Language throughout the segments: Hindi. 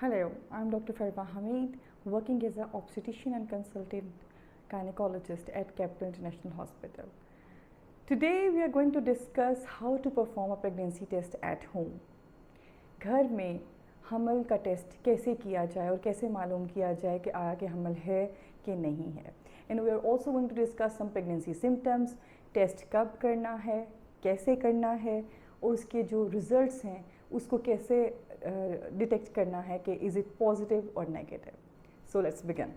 Hello, I'm Dr. Farba Hamid, working as an obstetrician and consultant gynecologist at Capital International Hospital. Today we are going to discuss how to perform a pregnancy test at home. घर में हमल का टेस्ट कैसे किया जाए और कैसे मालूम किया जाए कि आगे हमल है कि नहीं है. And we are also going to discuss some pregnancy symptoms, test कब करना है, कैसे करना है और उसके जो रिजल्ट्स हैं उसको कैसे डिटेक्ट करना है कि इज़ इट पॉजिटिव और negative. So let's begin.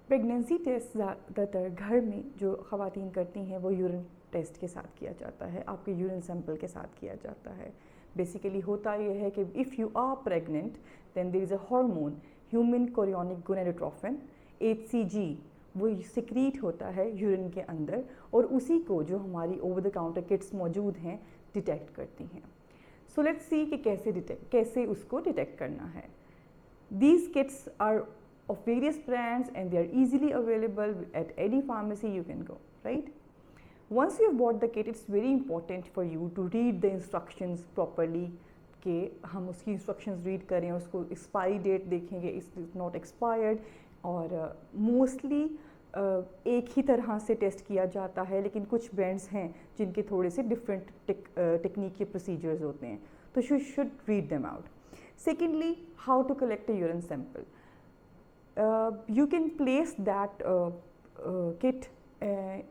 Pregnancy test ज़्यादातर घर में जो ख़वातीन करती हैं वो यूरिन टेस्ट के साथ किया जाता है, आपके यूरिन सैंपल के साथ किया जाता है. बेसिकली होता यह है कि if you are pregnant then there is a hormone human chorionic gonadotrophin HCG, वो सिक्रीट होता है यूरिन के अंदर और उसी को जो हमारी ओवर द काउंटर किट्स मौजूद हैं डिटेक्ट करती हैं. सो लेट्स सी कि कैसे उसको डिटेक्ट करना है. These kits are of various brands and they are easily available at any pharmacy you can go, right? Once you have bought the kit, it's very important for you to read the instructions properly कि हम उसकी instructions read करें, उसको expiry date देखेंगे, it's not expired. और mostly एक ही तरह से टेस्ट किया जाता है, लेकिन कुछ ब्रांड्स हैं जिनके थोड़े से डिफरेंट टेक्निक के प्रोसीजर्स होते हैं, तो you should read them out. Secondly, how to collect a urine sample. You can place that kit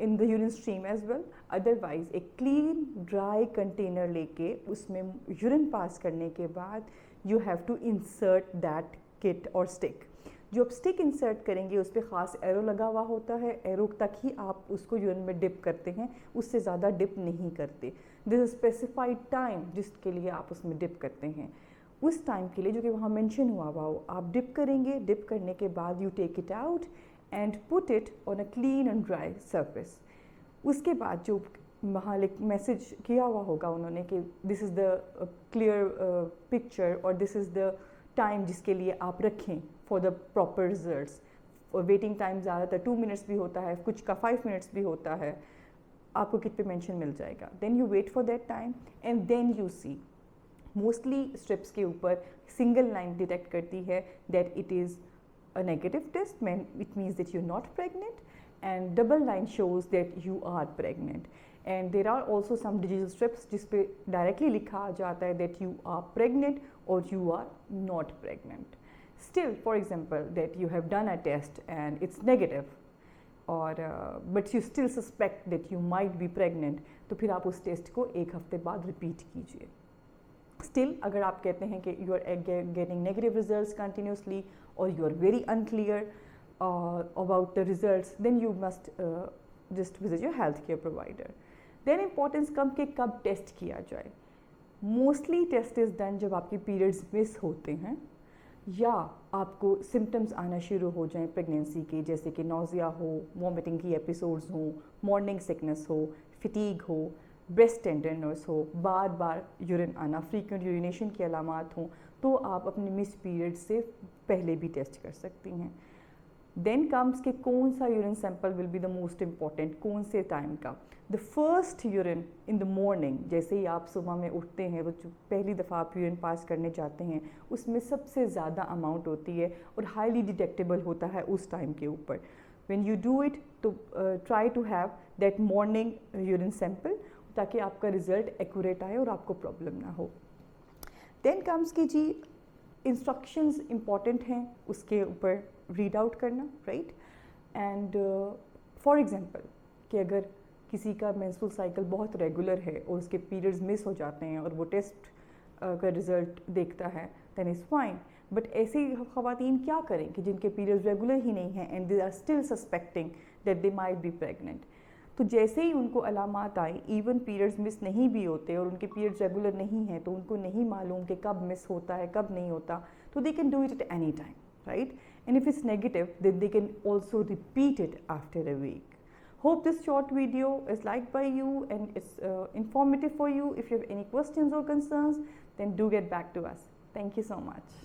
in the urine stream as well. Otherwise, एक clean dry container लेके उसमें urine pass करने के बाद you have to insert that kit or stick. जो आप स्टिक इंसर्ट करेंगे उस पर ख़ास एरो लगा हुआ होता है, एरो तक ही आप उसको यूरिन में डिप करते हैं, उससे ज़्यादा डिप नहीं करते. दिस इज स्पेसिफाइड टाइम जिसके लिए आप उसमें डिप करते हैं. उस टाइम के लिए जो कि वहाँ मेंशन हुआ हो आप डिप करेंगे. डिप करने के बाद you take it out and put it on a clean and dry surface. उसके बाद जो वहाँ मैसेज किया हुआ होगा उन्होंने कि this is the clear picture और दिस इज़ द टाइम जिसके लिए आप रखें फॉर द प्रॉपर रिजल्ट्स. और वेटिंग टाइम ज़्यादातर 2 मिनट्स भी होता है, कुछ का 5 मिनट्स भी होता है, आपको किट पे मेंशन मिल जाएगा. Then you wait for that time and then you see. Mostly strips के ऊपर सिंगल लाइन डिटेक्ट करती है that it is a negative test, it means that you are not pregnant, and double line shows that you are pregnant. And there are also some digital strips जिस पे डायरेक्टली लिखा जाता है दैट यू आर प्रेग्नेंट और you are not pregnant. Still, for example, that you have done a test and it's negative, or but you still suspect that you might be pregnant, तो फिर आप उस टेस्ट को एक हफ्ते बाद रिपीट कीजिए. Still, अगर आप कहते हैं कि you are getting negative results continuously or you are very unclear about the results, then you must just visit your healthcare provider. Then importance comes कि कब टेस्ट किया जाए. Mostly test is done जब आपके periods मिस होते हैं या आपको सिम्टम्स आना शुरू हो जाएं प्रेगनेंसी के, जैसे कि नोज़िया हो, वॉमिटिंग की एपिसोड्स हो, मॉर्निंग सिकनेस हो, फिटीग हो, ब्रेस्ट टेंडरनेस हो, बार बार यूरिन आना, फ्रीक्वेंट यूरिनेशन की अलामात हों, तो आप अपने मिस पीरियड से पहले भी टेस्ट कर सकती हैं. देन कम्स कि कौन सा urine sample will be the most important, कौन से टाइम का. The first urine in the morning, जैसे ही आप सुबह में उठते हैं, वो जो पहली दफ़ा आप यूरिन पास करने जाते हैं उसमें सबसे ज़्यादा अमाउंट होती है और हाईली डिटेक्टेबल होता है उस टाइम के ऊपर. व्हेन यू डू इट तो try to have that morning urine sample ताकि आपका रिज़ल्ट एक्यूरेट आए और आपको प्रॉब्लम ना हो. देन कम्स कि जी इंस्ट्रक्शंस इम्पॉर्टेंट हैं, उसके ऊपर रीड आउट करना, राइट. एंड फॉर एग्जांपल कि अगर किसी का मेंस्ट्रुअल साइकिल बहुत रेगुलर है और उसके पीरियड्स मिस हो जाते हैं और वो टेस्ट का रिज़ल्ट देखता है, दैन इज़ फाइन. बट ऐसी ख़वातीन क्या करें कि जिनके पीरियड्स रेगुलर ही नहीं हैं and they are still suspecting that they might be pregnant. तो जैसे ही उनको अलामात आई, इवन पीरियड्स मिस नहीं भी होते और उनके पीरियड्स रेगुलर नहीं हैं, तो उनको नहीं मालूम कि कब मिस होता है कब नहीं होता, तो they can do it at any time, right? And if it's negative, then they can also repeat it after a week. Hope this short video is liked by you and it's informative for you. If you have any questions or concerns, then do get back to us. Thank you so much.